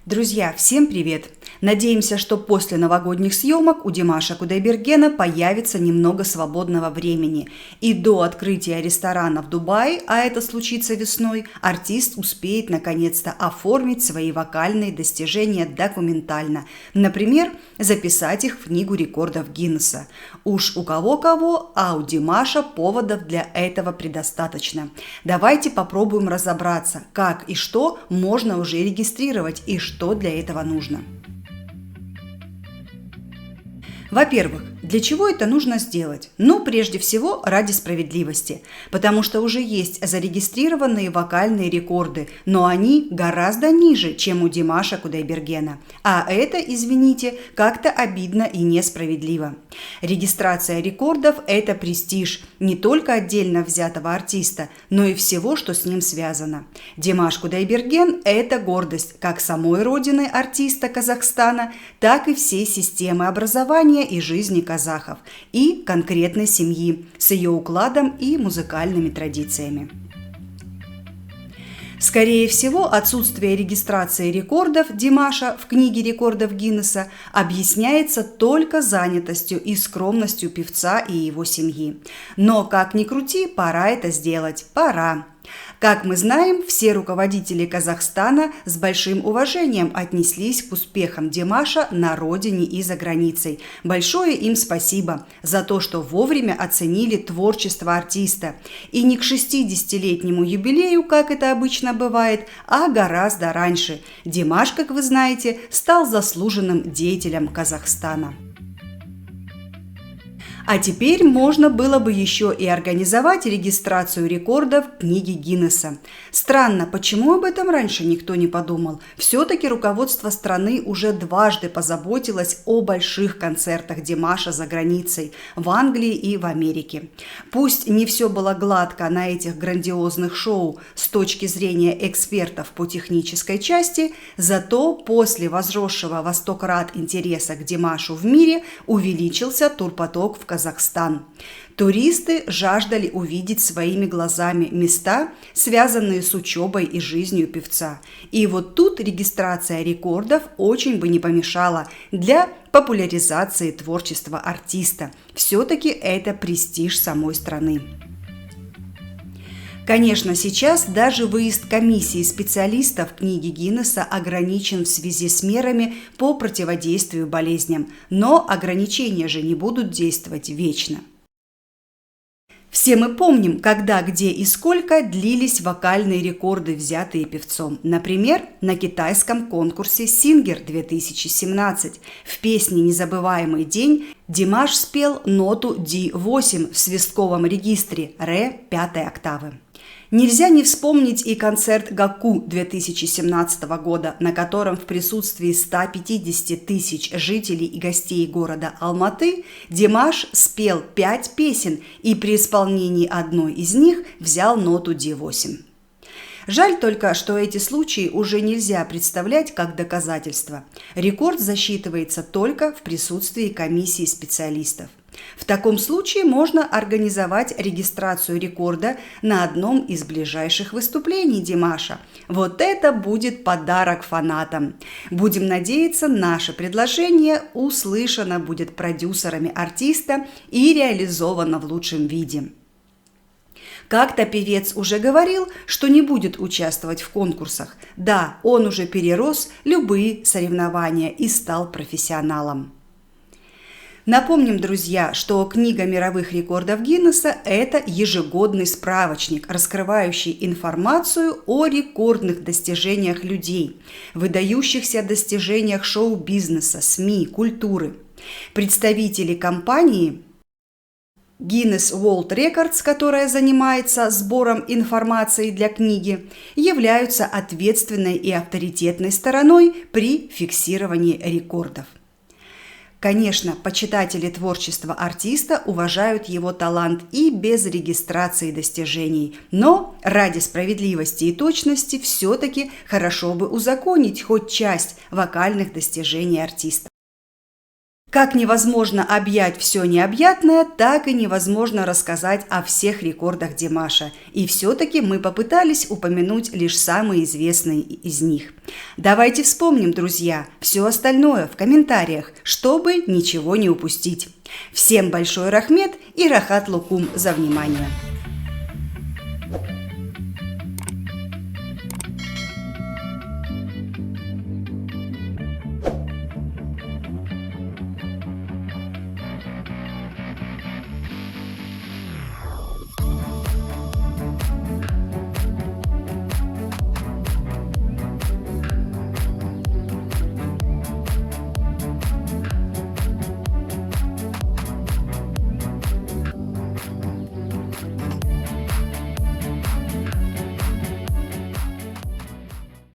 Друзья, всем привет! Надеемся, что после новогодних съемок у Димаша Кудайбергена появится немного свободного времени. И до открытия ресторана в Дубае, а это случится весной, артист успеет наконец-то оформить свои вокальные достижения документально. Например, записать их в книгу рекордов Гиннесса. Уж у кого-кого, а у Димаша поводов для этого предостаточно. Давайте попробуем разобраться, как и что можно уже регистрировать и что для этого нужно. Во-первых, для чего это нужно сделать? Прежде всего, ради справедливости, потому что уже есть зарегистрированные вокальные рекорды, но они гораздо ниже, чем у Димаша Кудайбергена. А это, извините, как-то обидно и несправедливо. Регистрация рекордов – это престиж не только отдельно взятого артиста, но и всего, что с ним связано. Димаш Кудайберген – это гордость как самой родины артиста Казахстана, так и всей системы образования и жизни казахов, и конкретной семьи с ее укладом и музыкальными традициями. Скорее всего, отсутствие регистрации рекордов Димаша в книге рекордов Гиннесса объясняется только занятостью и скромностью певца и его семьи. Но, как ни крути, пора это сделать. Пора. Как мы знаем, все руководители Казахстана с большим уважением отнеслись к успехам Димаша на родине и за границей. Большое им спасибо за то, что вовремя оценили творчество артиста. И не к 60-летнему юбилею, как это обычно бывает, а гораздо раньше. Димаш, как вы знаете, стал заслуженным деятелем Казахстана. А теперь можно было бы еще и организовать регистрацию рекордов в книге Гиннесса. Странно, почему об этом раньше никто не подумал? Все-таки руководство страны уже дважды позаботилось о больших концертах Димаша за границей, в Англии и в Америке. Пусть не все было гладко на этих грандиозных шоу с точки зрения экспертов по технической части, зато после возросшего во 100 крат интереса к Димашу в мире увеличился турпоток в Казахстан. Туристы жаждали увидеть своими глазами места, связанные с учебой и жизнью певца. И вот тут регистрация рекордов очень бы не помешала для популяризации творчества артиста. Все-таки это престиж самой страны. Конечно, сейчас даже выезд комиссии специалистов в книге Гиннесса ограничен в связи с мерами по противодействию болезням, но ограничения же не будут действовать вечно. Все мы помним, когда, где и сколько длились вокальные рекорды, взятые певцом. Например, на китайском конкурсе «Сингер 2017» в песне «Незабываемый день» Димаш спел ноту D8 в свистковом регистре ре 5 октавы. Нельзя не вспомнить и концерт Гаку 2017 года, на котором в присутствии 150 тысяч жителей и гостей города Алматы Димаш спел 5 песен и при исполнении одной из них взял ноту D8. Жаль только, что эти случаи уже нельзя представлять как доказательство. Рекорд засчитывается только в присутствии комиссии специалистов. В таком случае можно организовать регистрацию рекорда на одном из ближайших выступлений Димаша. Вот это будет подарок фанатам. Будем надеяться, наше предложение услышано будет продюсерами артиста и реализовано в лучшем виде. Как-то певец уже говорил, что не будет участвовать в конкурсах. Да, он уже перерос любые соревнования и стал профессионалом. Напомним, друзья, что книга мировых рекордов Гиннесса – это ежегодный справочник, раскрывающий информацию о рекордных достижениях людей, выдающихся достижениях шоу-бизнеса, СМИ, культуры. Представители компании Guinness World Records, которая занимается сбором информации для книги, являются ответственной и авторитетной стороной при фиксировании рекордов. Конечно, почитатели творчества артиста уважают его талант и без регистрации достижений, но ради справедливости и точности все-таки хорошо бы узаконить хоть часть вокальных достижений артиста. Как невозможно объять все необъятное, так и невозможно рассказать о всех рекордах Димаша. И все-таки мы попытались упомянуть лишь самые известные из них. Давайте вспомним, друзья, все остальное в комментариях, чтобы ничего не упустить. Всем большой рахмет и рахат лукум за внимание.